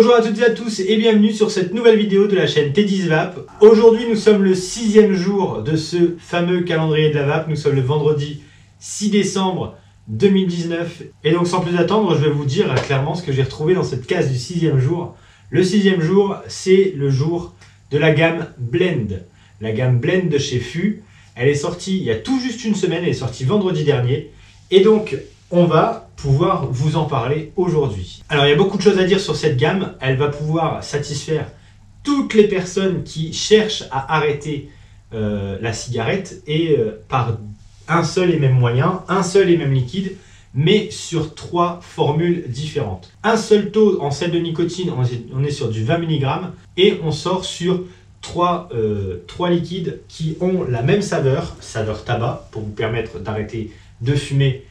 Bonjour à toutes et à tous et bienvenue sur cette nouvelle vidéo de la chaîne T10 Vape. Aujourd'hui nous sommes le 6e jour de ce fameux calendrier de la vape. Nous sommes le vendredi 6 décembre 2019. Et donc sans plus attendre, je vais vous dire clairement ce que j'ai retrouvé dans cette case du 6e jour. Le 6e jour, c'est le jour de la gamme Blend. La gamme Blend de chez FU. Elle est sortie il y a tout juste une semaine, elle est sortie vendredi dernier. Et donc on va pouvoir vous en parler aujourd'hui. Alors il y a beaucoup de choses à dire sur cette gamme. Elle va pouvoir satisfaire toutes les personnes qui cherchent à arrêter la cigarette et par un seul et même moyen, un seul et même liquide, mais sur 3 formules différentes. Un seul taux en sel de nicotine, on est sur du 20 mg et on sort sur 3 liquides qui ont la même saveur tabac, pour vous permettre d'arrêter de fumer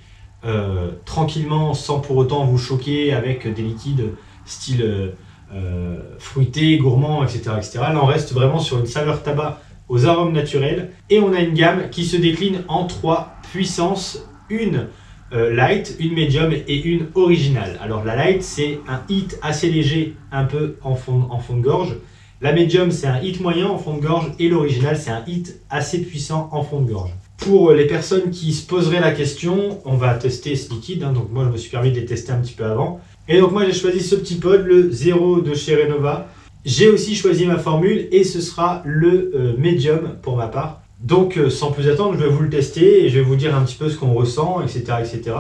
tranquillement sans pour autant vous choquer avec des liquides style fruité, gourmand, etc., etc. Là on reste vraiment sur une saveur tabac aux arômes naturels et on a une gamme qui se décline en 3 puissances, une light, une medium et une originale. Alors la light c'est un hit assez léger, un peu en fond de gorge. La medium c'est un hit moyen en fond de gorge et l'original c'est un hit assez puissant en fond de gorge. Pour les personnes qui se poseraient la question, on va tester ce liquide, hein, donc moi je me suis permis de les tester un petit peu avant. Et donc moi j'ai choisi ce petit pod, le 0 de chez Renova. J'ai aussi choisi ma formule et ce sera le medium pour ma part. Donc sans plus attendre, je vais vous le tester et je vais vous dire un petit peu ce qu'on ressent, etc., etc.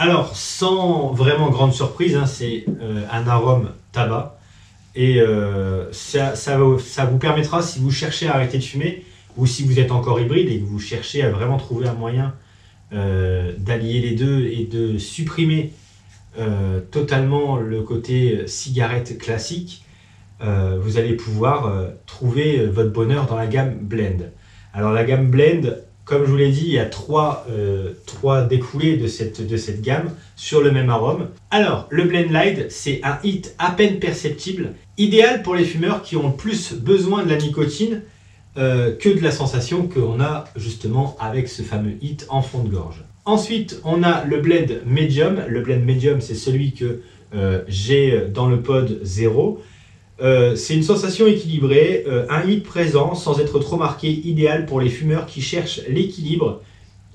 Alors, sans vraiment grande surprise, hein, c'est un arôme tabac. Et ça vous permettra, si vous cherchez à arrêter de fumer, ou si vous êtes encore hybride et que vous cherchez à vraiment trouver un moyen d'allier les deux et de supprimer totalement le côté cigarette classique, vous allez pouvoir trouver votre bonheur dans la gamme Blend. Alors la gamme Blend, comme je vous l'ai dit, il y a trois découlés de cette gamme sur le même arôme. Alors, le Blend Light, c'est un hit à peine perceptible, idéal pour les fumeurs qui ont plus besoin de la nicotine que de la sensation qu'on a justement avec ce fameux hit en fond de gorge. Ensuite, on a le Blend Medium. Le Blend Medium, c'est celui que j'ai dans le pod 0. C'est une sensation équilibrée, un hit présent sans être trop marqué, idéal pour les fumeurs qui cherchent l'équilibre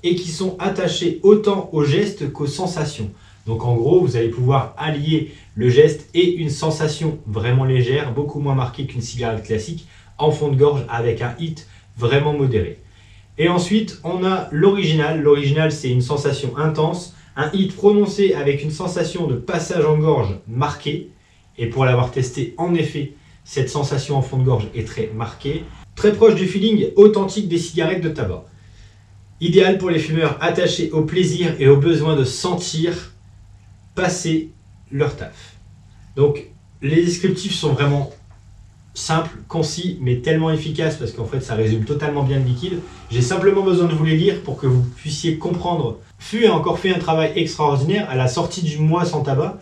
et qui sont attachés autant au geste qu'aux sensations. Donc en gros, vous allez pouvoir allier le geste et une sensation vraiment légère, beaucoup moins marquée qu'une cigarette classique, en fond de gorge avec un hit vraiment modéré. Et ensuite, on a l'original. L'original, c'est une sensation intense, un hit prononcé avec une sensation de passage en gorge marquée. Et pour l'avoir testé, en effet, cette sensation en fond de gorge est très marquée, très proche du feeling authentique des cigarettes de tabac. Idéal pour les fumeurs attachés au plaisir et au besoin de sentir passer leur taf. Donc, les descriptifs sont vraiment simples, concis, mais tellement efficaces parce qu'en fait, ça résume totalement bien le liquide. J'ai simplement besoin de vous les lire pour que vous puissiez comprendre. FU a encore fait un travail extraordinaire à la sortie du mois sans tabac,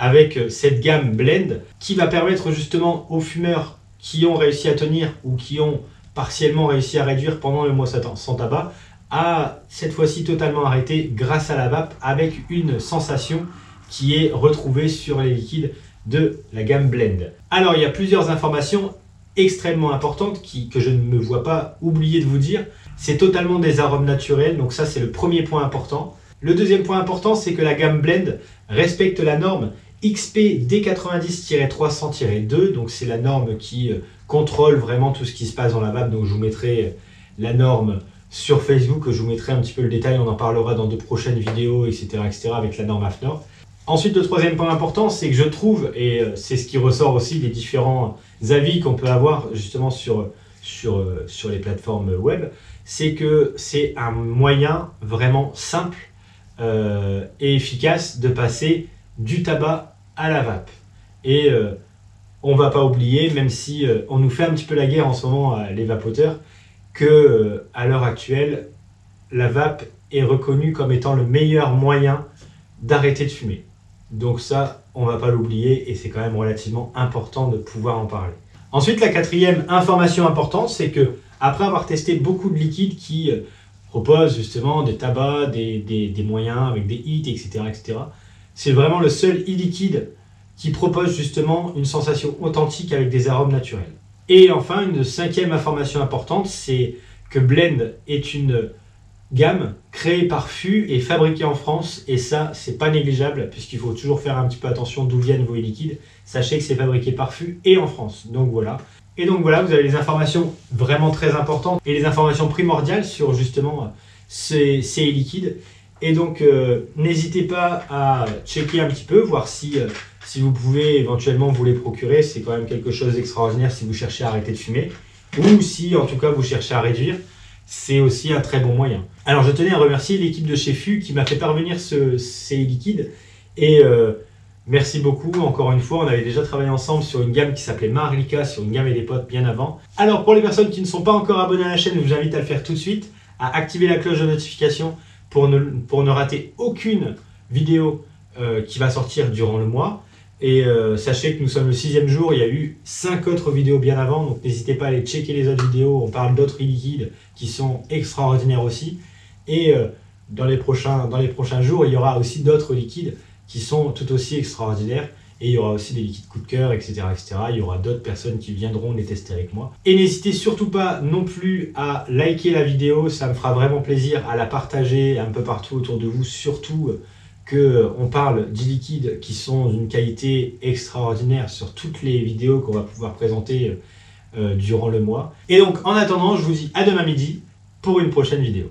avec cette gamme Blend qui va permettre justement aux fumeurs qui ont réussi à tenir ou qui ont partiellement réussi à réduire pendant le mois sans tabac à cette fois-ci totalement arrêter grâce à la vape avec une sensation qui est retrouvée sur les liquides de la gamme Blend. Alors il y a plusieurs informations extrêmement importantes que je ne me vois pas oublier de vous dire. C'est totalement des arômes naturels, donc ça c'est le premier point important. Le deuxième point important, c'est que la gamme Blend respecte la norme XP D90-300-2, donc c'est la norme qui contrôle vraiment tout ce qui se passe dans la vape. Donc je vous mettrai la norme sur Facebook, je vous mettrai un petit peu le détail, on en parlera dans de prochaines vidéos, etc., etc., avec la norme AFNOR. Ensuite, le troisième point important, c'est que je trouve, et c'est ce qui ressort aussi des différents avis qu'on peut avoir justement sur les plateformes web, c'est que c'est un moyen vraiment simple et efficace de passer du tabac à la vape. Et on va pas oublier, même si on nous fait un petit peu la guerre en ce moment, les vapoteurs, que à l'heure actuelle, la vape est reconnue comme étant le meilleur moyen d'arrêter de fumer. Donc ça, on va pas l'oublier et c'est quand même relativement important de pouvoir en parler. Ensuite, la quatrième information importante, c'est que après avoir testé beaucoup de liquides qui proposent justement des tabacs, des moyens avec des hits, etc., c'est vraiment le seul e-liquide qui propose justement une sensation authentique avec des arômes naturels. Et enfin, une cinquième information importante, c'est que Blend est une gamme créée par Fût et fabriquée en France. Et ça, c'est pas négligeable, puisqu'il faut toujours faire un petit peu attention d'où viennent vos liquides. Sachez que c'est fabriqué par Fût et en France. Donc voilà. Et donc voilà, vous avez les informations vraiment très importantes et les informations primordiales sur justement ces liquides. Et donc, n'hésitez pas à checker un petit peu, voir si vous pouvez éventuellement vous les procurer. C'est quand même quelque chose d'extraordinaire si vous cherchez à arrêter de fumer. Ou si, en tout cas, vous cherchez à réduire. C'est aussi un très bon moyen. Alors, je tenais à remercier l'équipe de chez Fût qui m'a fait parvenir ces liquides. Et merci beaucoup, encore une fois. On avait déjà travaillé ensemble sur une gamme qui s'appelait Marlika, sur une gamme et des potes bien avant. Alors, pour les personnes qui ne sont pas encore abonnées à la chaîne, je vous invite à le faire tout de suite, à activer la cloche de notification pour ne rater aucune vidéo qui va sortir durant le mois. Et sachez que nous sommes le 6e jour, il y a eu 5 autres vidéos bien avant, donc n'hésitez pas à aller checker les autres vidéos. On parle d'autres e-liquides qui sont extraordinaires aussi. Et dans les prochains jours, il y aura aussi d'autres liquides qui sont tout aussi extraordinaires. Et il y aura aussi des liquides coup de cœur, etc., etc. Il y aura d'autres personnes qui viendront les tester avec moi. Et n'hésitez surtout pas non plus à liker la vidéo, ça me fera vraiment plaisir, à la partager un peu partout autour de vous, surtout qu'on parle d'e-liquides qui sont d'une qualité extraordinaire sur toutes les vidéos qu'on va pouvoir présenter durant le mois. Et donc en attendant, je vous dis à demain midi pour une prochaine vidéo.